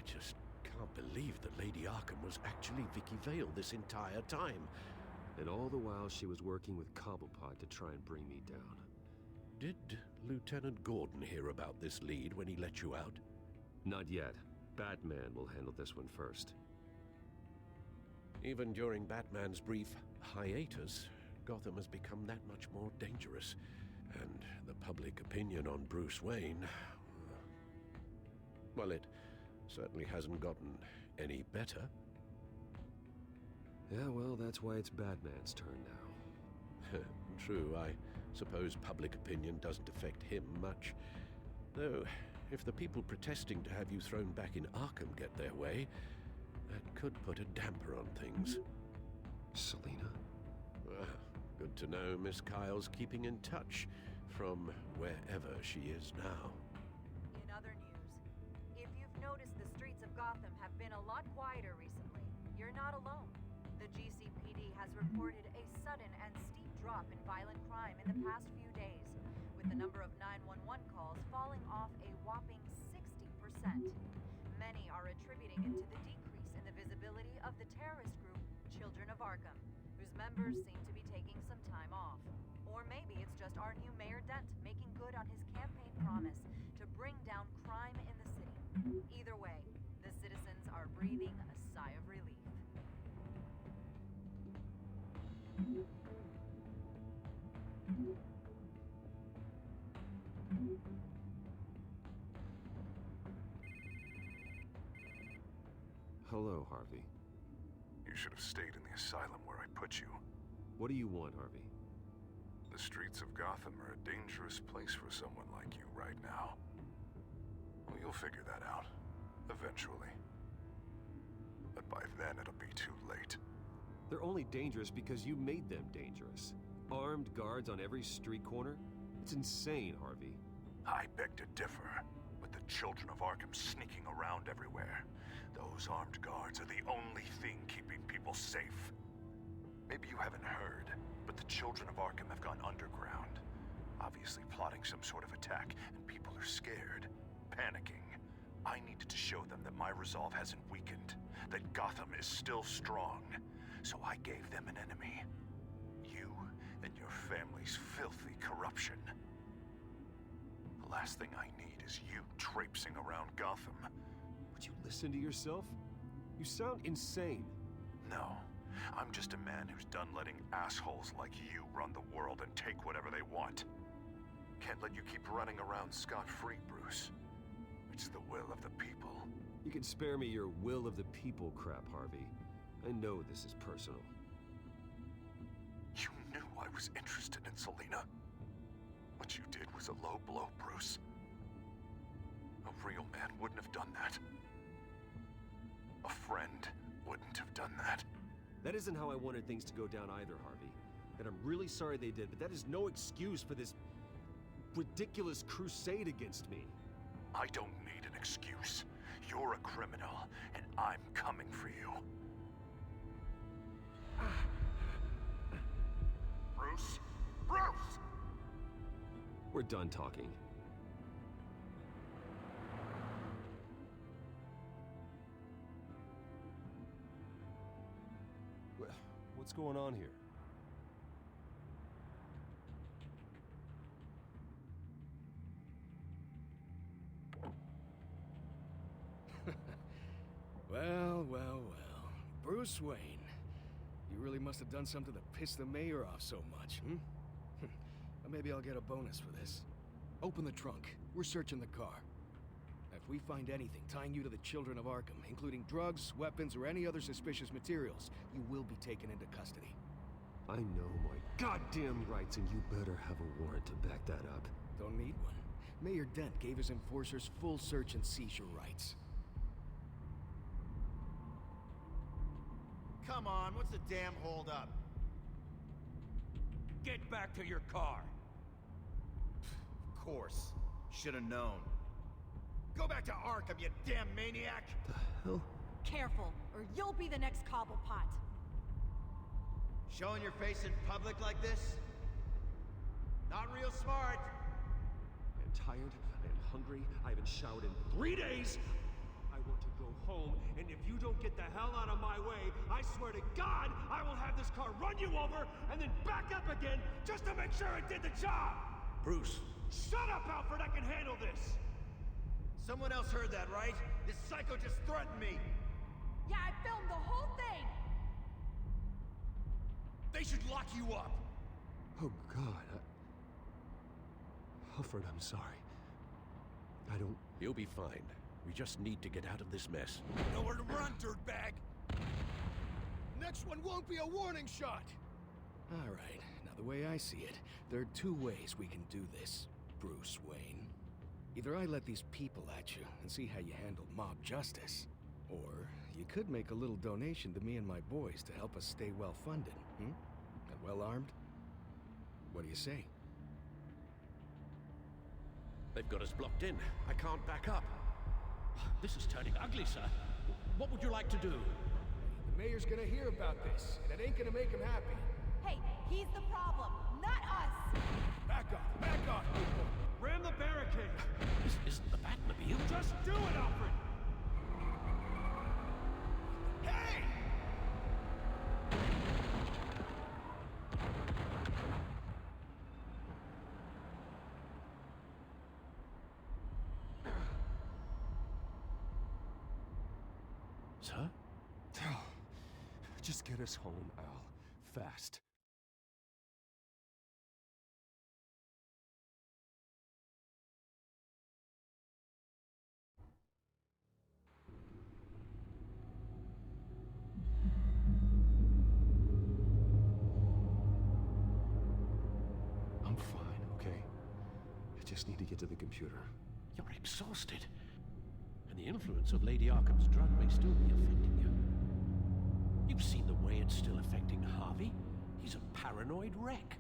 I just can't believe that Lady Arkham was actually Vicky Vale this entire time. And all the while she was working with Cobblepot to try and bring me down. Did Lieutenant Gordon hear about this lead when he let you out? Not yet. Batman will handle this one first. Even during Batman's brief hiatus, Gotham has become that much more dangerous. And the public opinion on Bruce Wayne... well, it certainly hasn't gotten any better. Yeah, well, that's why it's Batman's turn now. True, I suppose public opinion doesn't affect him much. Though, if the people protesting to have you thrown back in Arkham get their way, that could put a damper on things. Selina? Good to know Miss Kyle's keeping in touch from wherever she is now. In other news, if you've noticed the streets of Gotham have been a lot quieter recently, you're not alone. The GCPD has reported a sudden and steep drop in violent crime in the past few days, with the number of 911 calls falling off a whopping 60%. Many are attributing it to the decrease in the visibility of the terrorist group Children of Arkham, whose members seem to be taking some time off. Or maybe it's just our new Mayor Dent making good on his campaign promise to bring down crime in the city. Either way, the citizens are breathing a sigh of relief. Hello, Harvey. You should have stayed in the asylum where I put you. What do you want, Harvey? The streets of Gotham are a dangerous place for someone like you right now. Well, you'll figure that out, eventually. But by then it'll be too late. They're only dangerous because you made them dangerous. Armed guards on every street corner? It's insane, Harvey. I beg to differ. With the Children of Arkham sneaking around everywhere, those armed guards are the only thing keeping people safe. Maybe you haven't heard, but the Children of Arkham have gone underground. Obviously plotting some sort of attack, and people are scared, panicking. I needed to show them that my resolve hasn't weakened, that Gotham is still strong. So I gave them an enemy. You and your family's filthy corruption. The last thing I need is you traipsing around Gotham. Would you listen to yourself? You sound insane. No, I'm just a man who's done letting assholes like you run the world and take whatever they want. Can't let you keep running around scot-free, Bruce. It's the will of the people. You can spare me your will of the people crap, Harvey. I know this is personal. You knew I was interested in Selina. What you did was a low blow, Bruce. A real man wouldn't have done that. A friend wouldn't have done that. That isn't how I wanted things to go down either, Harvey. And I'm really sorry they did, but that is no excuse for this ridiculous crusade against me. I don't need an excuse. You're a criminal, and I'm coming for you. Bruce? Bruce! We're done talking. What's going on here? Well, well, well. Bruce Wayne. You really must have done something to piss the mayor off so much, hmm? Or maybe I'll get a bonus for this. Open the trunk. We're searching the car. If we find anything tying you to the Children of Arkham, including drugs, weapons, or any other suspicious materials, you will be taken into custody. I know my goddamn rights, and you better have a warrant to back that up. Don't need one. Mayor Dent gave his enforcers full search and seizure rights. Come on, what's the damn holdup? Get back to your car! Of course. Should've known. Go back to Arkham, you damn maniac! The hell? Careful, or you'll be the next Cobblepot. Showing your face in public like this? Not real smart. I am tired, I am hungry, I haven't showered in 3 days. I want to go home, and if you don't get the hell out of my way, I swear to God, I will have this car run you over and then back up again just to make sure it did the job! Bruce, Shut up, Alfred! I can handle this! Someone else heard that, right? This psycho just threatened me! Yeah, I filmed the whole thing! They should lock you up! Oh, God. Alfred, I'm sorry. I don't... you'll be fine. We just need to get out of this mess. Nowhere to run, dirtbag! Next one won't be a warning shot! Alright, now the way I see it, there are two ways we can do this, Bruce Wayne. Either I let these people at you and see how you handle mob justice, or you could make a little donation to me and my boys to help us stay well-funded, And well-armed? What do you say? They've got us blocked in. I can't back up. This is turning ugly, sir. What would you like to do? The mayor's gonna hear about this, and it ain't gonna make him happy. Hey, he's the problem, not us! Back off, people! Ram the barricade! This isn't the Batmobile. Just do it, Alfred! Hey! Sir? Just get us home, Al. Fast. I'm fine, okay? I just need to get to the computer. You're exhausted. And the influence of Lady Arkham's drug may still be affecting you. You've seen the way it's still affecting Harvey. He's a paranoid wreck.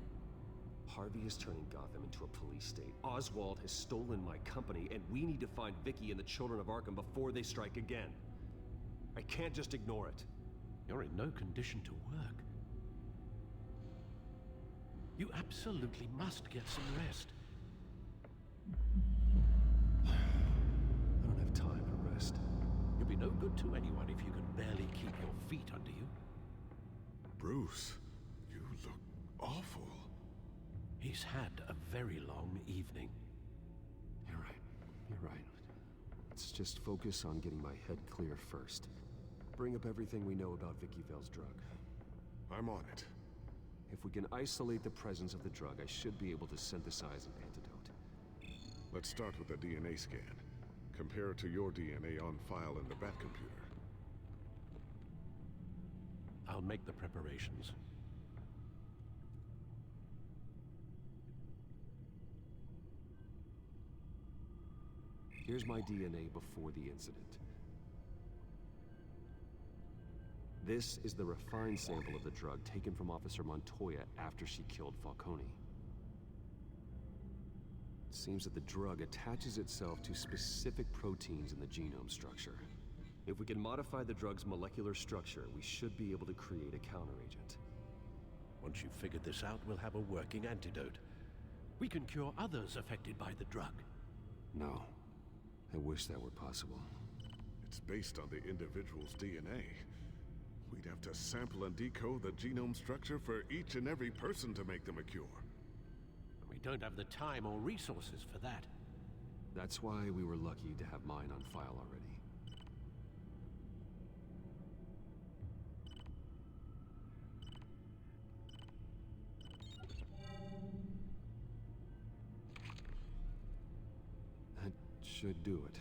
Harvey is turning Gotham into a police state. Oswald has stolen my company, and we need to find Vicky and the children of Arkham before they strike again. I can't just ignore it. You're in no condition to work. You absolutely must get some rest. I don't have time to rest. You'll be no good to anyone if you can barely keep your feet under you. Bruce, you look awful. He's had a very long evening. You're right. You're right. Let's just focus on getting my head clear first. Bring up everything we know about Vicky Vale's drug. I'm on it. If we can isolate the presence of the drug, I should be able to synthesize an antidote. Let's start with a DNA scan. Compare it to your DNA on file in the Batcomputer. I'll make the preparations. Here's my DNA before the incident. This is the refined sample of the drug taken from Officer Montoya after she killed Falcone. It seems that the drug attaches itself to specific proteins in the genome structure. If we can modify the drug's molecular structure, we should be able to create a counteragent. Once you've figured this out, we'll have a working antidote. We can cure others affected by the drug. No. I wish that were possible. It's based on the individual's DNA. We'd have to sample and decode the genome structure for each and every person to make them a cure. We don't have the time or resources for that. That's why we were lucky to have mine on file already. That should do it.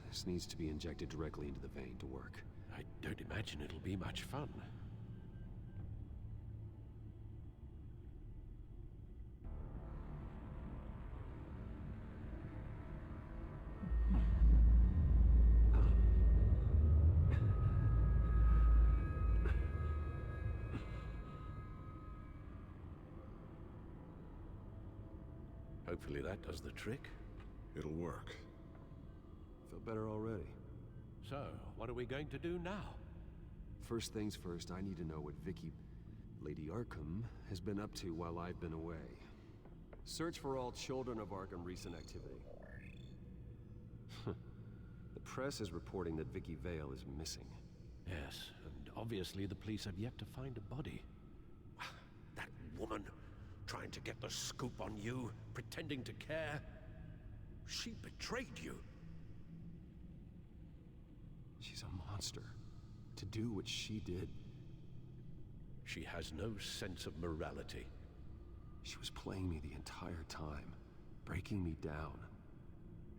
This needs to be injected directly into the vein to work. I don't imagine it'll be much fun. Hopefully that does the trick. It'll work. Feel better already. So, what are we going to do now? First things first, I need to know what Lady Arkham has been up to while I've been away. Search for all children of Arkham recent activity. The press is reporting that Vicky Vale is missing. Yes, and obviously the police have yet to find a body. That woman, trying to get the scoop on you, pretending to care. She betrayed you. She's a monster. To do what she did. She has no sense of morality. She was playing me the entire time, breaking me down.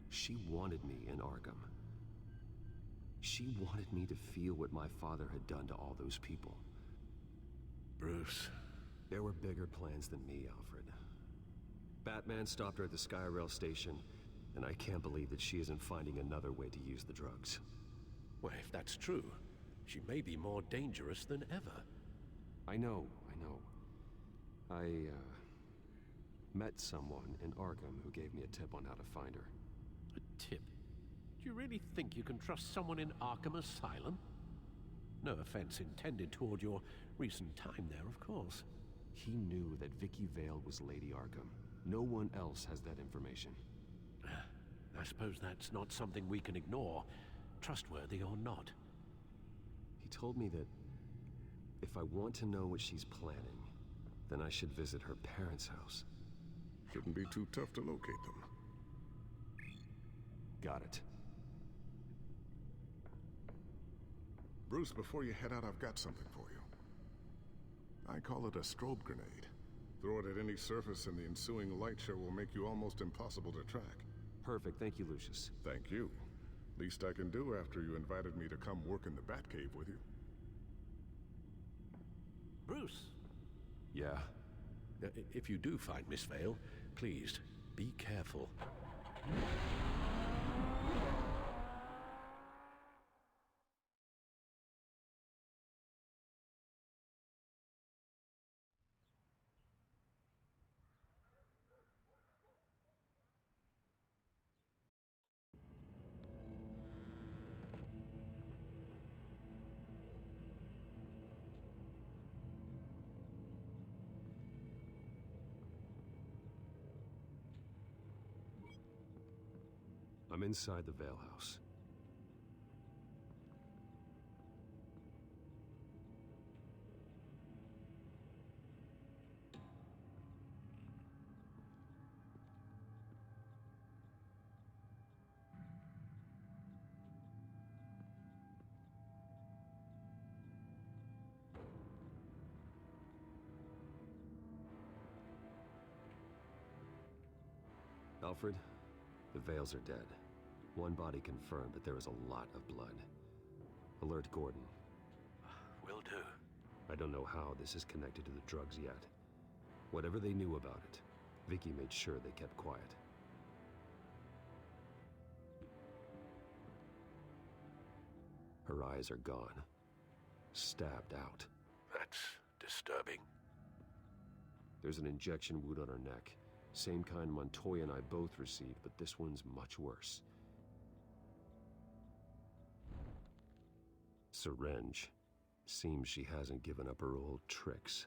She wanted me in Arkham. She wanted me to feel what my father had done to all those people. Bruce. There were bigger plans than me, Alfred. Batman stopped her at the Skyrail station, and I can't believe that she isn't finding another way to use the drugs. Well, if that's true, she may be more dangerous than ever. I know. I met someone in Arkham who gave me a tip on how to find her. A tip? Do you really think you can trust someone in Arkham Asylum? No offense intended toward your recent time there, of course. He knew that Vicky Vale was Lady Arkham. No one else has that information. I suppose that's not something we can ignore, trustworthy or not. He told me that if I want to know what she's planning, then I should visit her parents' house. Shouldn't be too tough to locate them. Got it. Bruce, before you head out, I've got something for you. I call it a strobe grenade. Throw it at any surface and the ensuing light show will make you almost impossible to track. Perfect, thank you, Lucius. Thank you. Least I can do after you invited me to come work in the Batcave with you. Bruce? Yeah? If you do find Miss Vale, please, be careful. I'm inside the Vale House. Alfred, the Vales are dead. One body confirmed, but there is a lot of blood. Alert Gordon. Will do. I don't know how this is connected to the drugs yet. Whatever they knew about it, Vicky made sure they kept quiet. Her eyes are gone. Stabbed out. That's disturbing. There's an injection wound on her neck. Same kind Montoya and I both received, but this one's much worse. Syringe. Seems she hasn't given up her old tricks.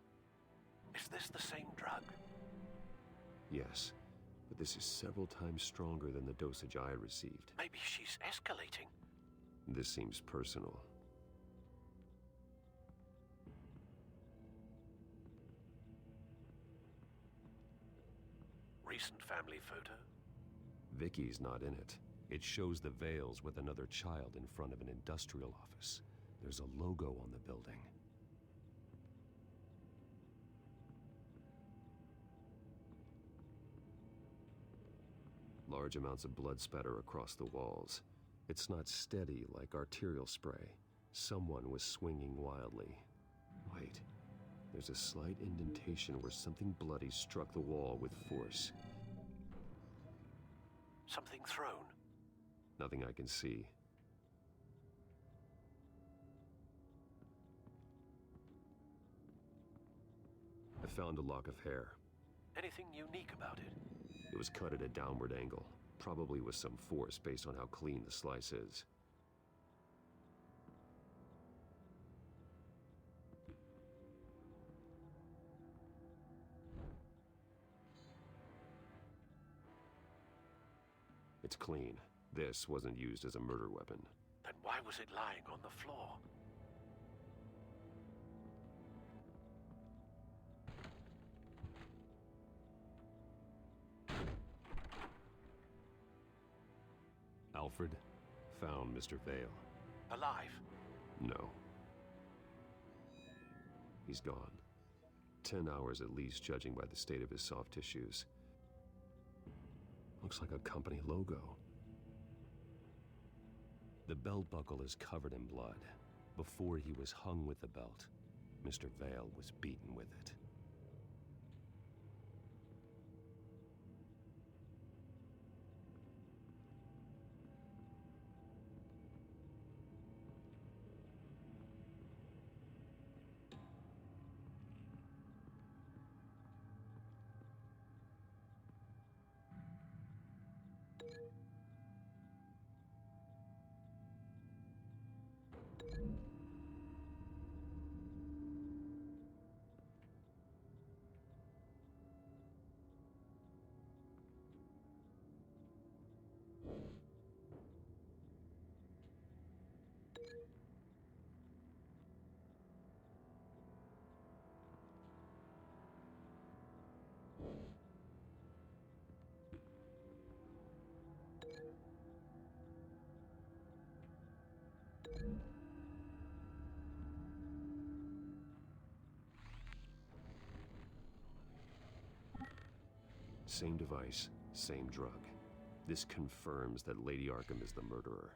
Is this the same drug? Yes, but this is several times stronger than the dosage I received. Maybe she's escalating. This seems personal. Recent family photo? Vicky's not in it. It shows the Vales with another child in front of an industrial office. There's a logo on the building. Large amounts of blood spatter across the walls. It's not steady like arterial spray. Someone was swinging wildly. Wait, there's a slight indentation where something bloody struck the wall with force. Something thrown? Nothing I can see. I found a lock of hair. Anything unique about it? It was cut at a downward angle, probably with some force based on how clean the slice is. That's clean. This wasn't used as a murder weapon. Then why was it lying on the floor? Alfred found Mr. Vale. Alive? No. He's gone. 10 hours at least, judging by the state of his soft tissues. Looks like a company logo. The belt buckle is covered in blood. Before he was hung with the belt, Mr. Vale was beaten with it. Same device, same drug. This confirms that Lady Arkham is the murderer.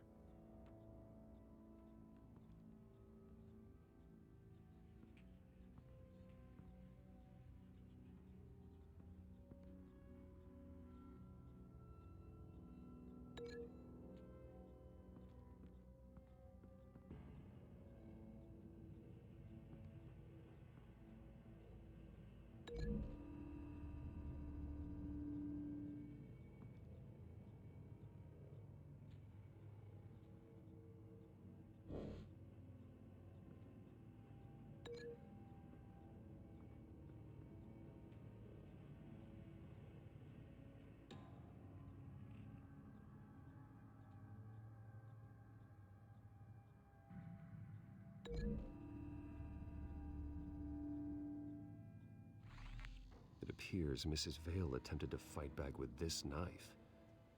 It appears Mrs. Vale attempted to fight back with this knife,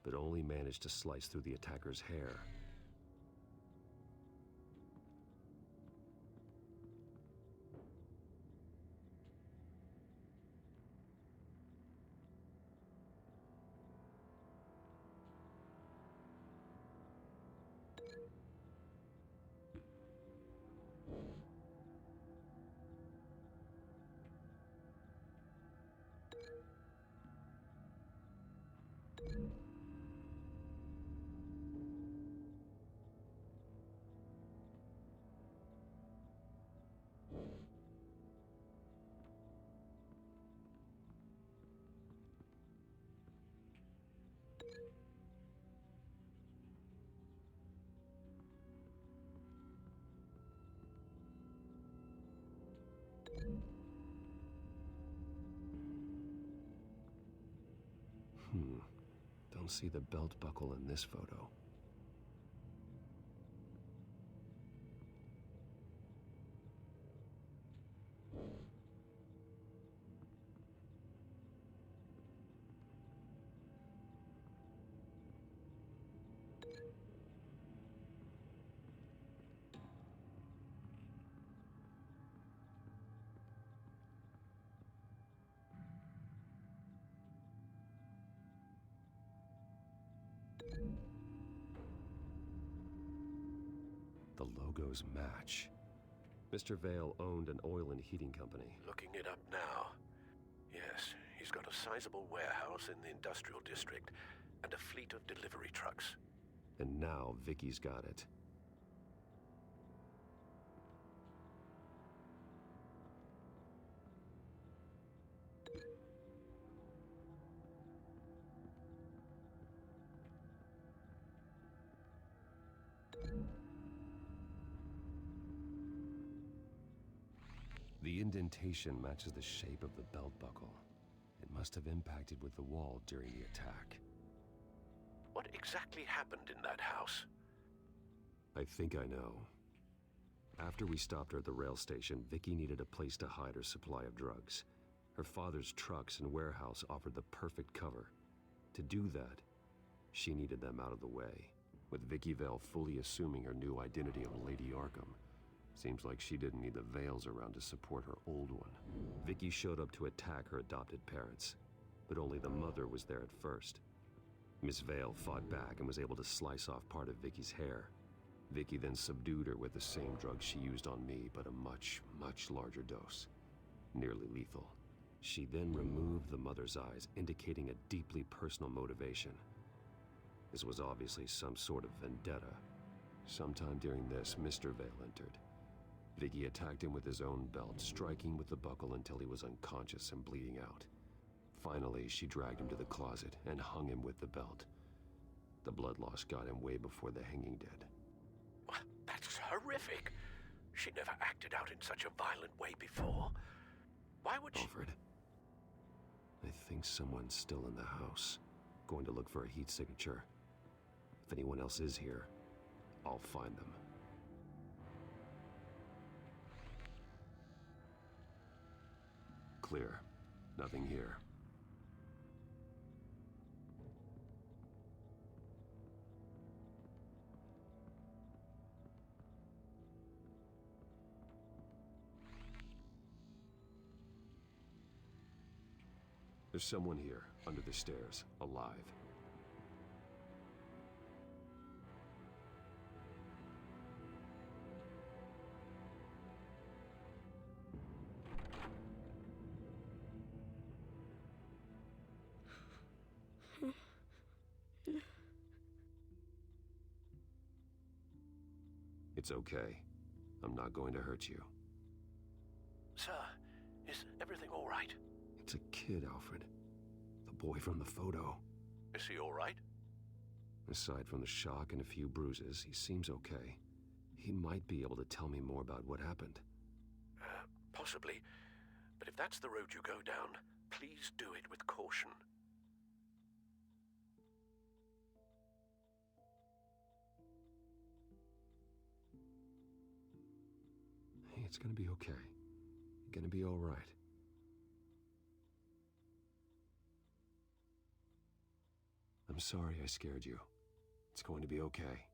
but only managed to slice through the attacker's hair. Don't see the belt buckle in this photo. The logos match. Mr. Vale owned an oil and heating company. Looking it up now. Yes, he's got a sizable warehouse in the industrial district and a fleet of delivery trucks. And now Vicky's got it. The indentation matches the shape of the belt buckle. It must have impacted with the wall during the attack. What exactly happened in that house? I think I know. After we stopped her at the rail station, Vicky needed a place to hide her supply of drugs. Her father's trucks and warehouse offered the perfect cover. To do that, she needed them out of the way, with Vicky Vale fully assuming her new identity of Lady Arkham. Seems like she didn't need the Vales around to support her old one. Vicky showed up to attack her adopted parents, but only the mother was there at first. Miss Vale fought back and was able to slice off part of Vicky's hair. Vicky then subdued her with the same drug she used on me, but a much, much larger dose. Nearly lethal. She then removed the mother's eyes, indicating a deeply personal motivation. This was obviously some sort of vendetta. Sometime during this, Mr. Vale entered. Vicky attacked him with his own belt, striking with the buckle until he was unconscious and bleeding out. Finally, she dragged him to the closet and hung him with the belt. The blood loss got him way before the hanging did. That's horrific. She never acted out in such a violent way before. Why would she... Alfred, I think someone's still in the house. Going to look for a heat signature. If anyone else is here, I'll find them. Clear. Nothing here. There's someone here, under the stairs, alive. It's okay. I'm not going to hurt you. Sir, is everything all right? It's a kid, Alfred. The boy from the photo. Is he all right? Aside from the shock and a few bruises, he seems okay. He might be able to tell me more about what happened. Possibly. But if that's the road you go down, please do it with caution. Hey, it's gonna be okay. You're gonna be all right. I'm sorry I scared you. It's going to be okay.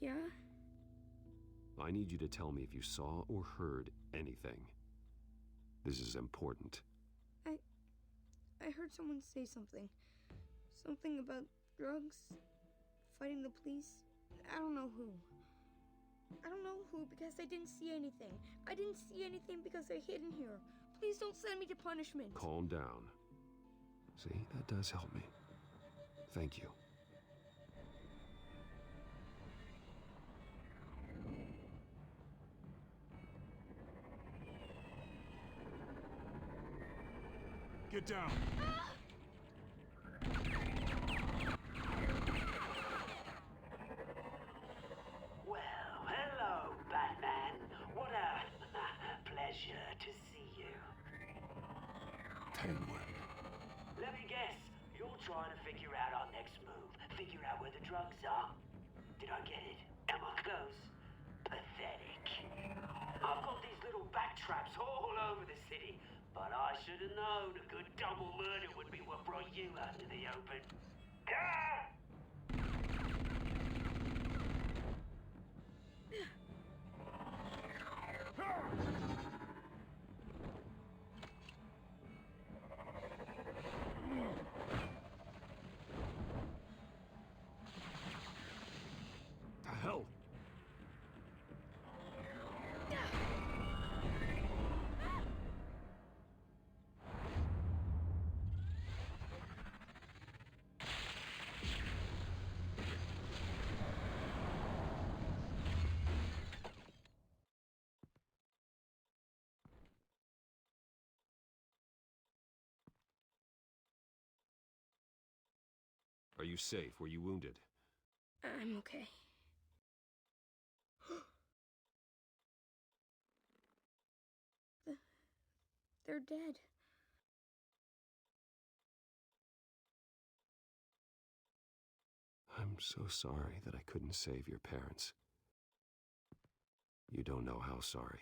Yeah? I need you to tell me if you saw or heard anything. This is important. I heard someone say something. Something about drugs, fighting the police. I don't know who. I don't know who because I didn't see anything. I didn't see anything because I hid in here. Please don't send me to punishment. Calm down. See, that does help me. Thank you. Get down! Well, hello, Batman. What a pleasure to see you. Penguin. Let me guess, you're trying to figure out our next move. Figure out where the drugs are. Did I get it? Am I close? Pathetic. I've got these little bat traps all over the city, but I should have known a good double murder would be what brought you out to the open. Ah! The hell? Are you safe? Were you wounded? I'm okay. They're dead. I'm so sorry that I couldn't save your parents. You don't know how sorry.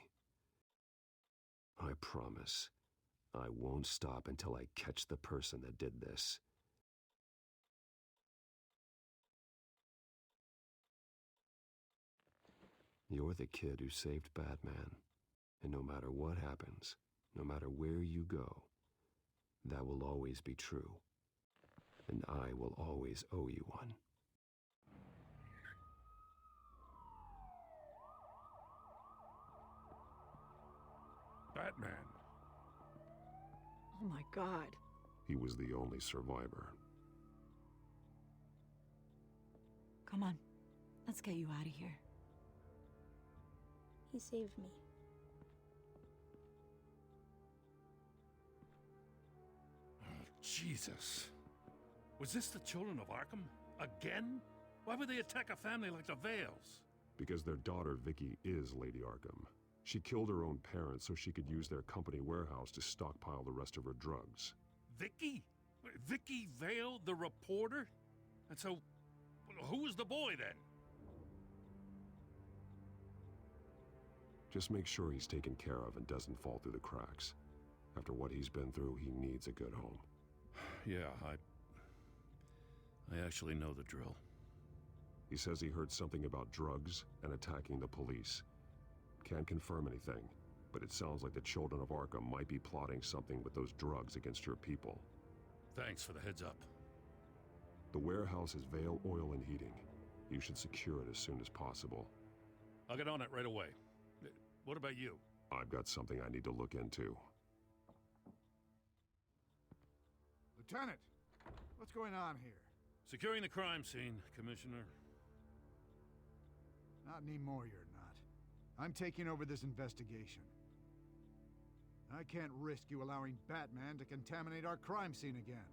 I promise, I won't stop until I catch the person that did this. You're the kid who saved Batman, and no matter what happens, no matter where you go, that will always be true, and I will always owe you one. Batman. Oh my God. He was the only survivor. Come on, let's get you out of here. He saved me. Oh, Jesus. Was this the children of Arkham? Again? Why would they attack a family like the Vales? Because their daughter, Vicky, is Lady Arkham. She killed her own parents so she could use their company warehouse to stockpile the rest of her drugs. Vicky? Vicky Vale, the reporter? And so, who was the boy then? Just make sure he's taken care of and doesn't fall through the cracks. After what he's been through, he needs a good home. Yeah, I actually know the drill. He says he heard something about drugs and attacking the police. Can't confirm anything, but it sounds like the children of Arkham might be plotting something with those drugs against your people. Thanks for the heads up. The warehouse is Vale Oil and Heating. You should secure it as soon as possible. I'll get on it right away. What about you? I've got something I need to look into. Lieutenant, what's going on here? Securing the crime scene, Commissioner. Not anymore, you're not. I'm taking over this investigation. I can't risk you allowing Batman to contaminate our crime scene again.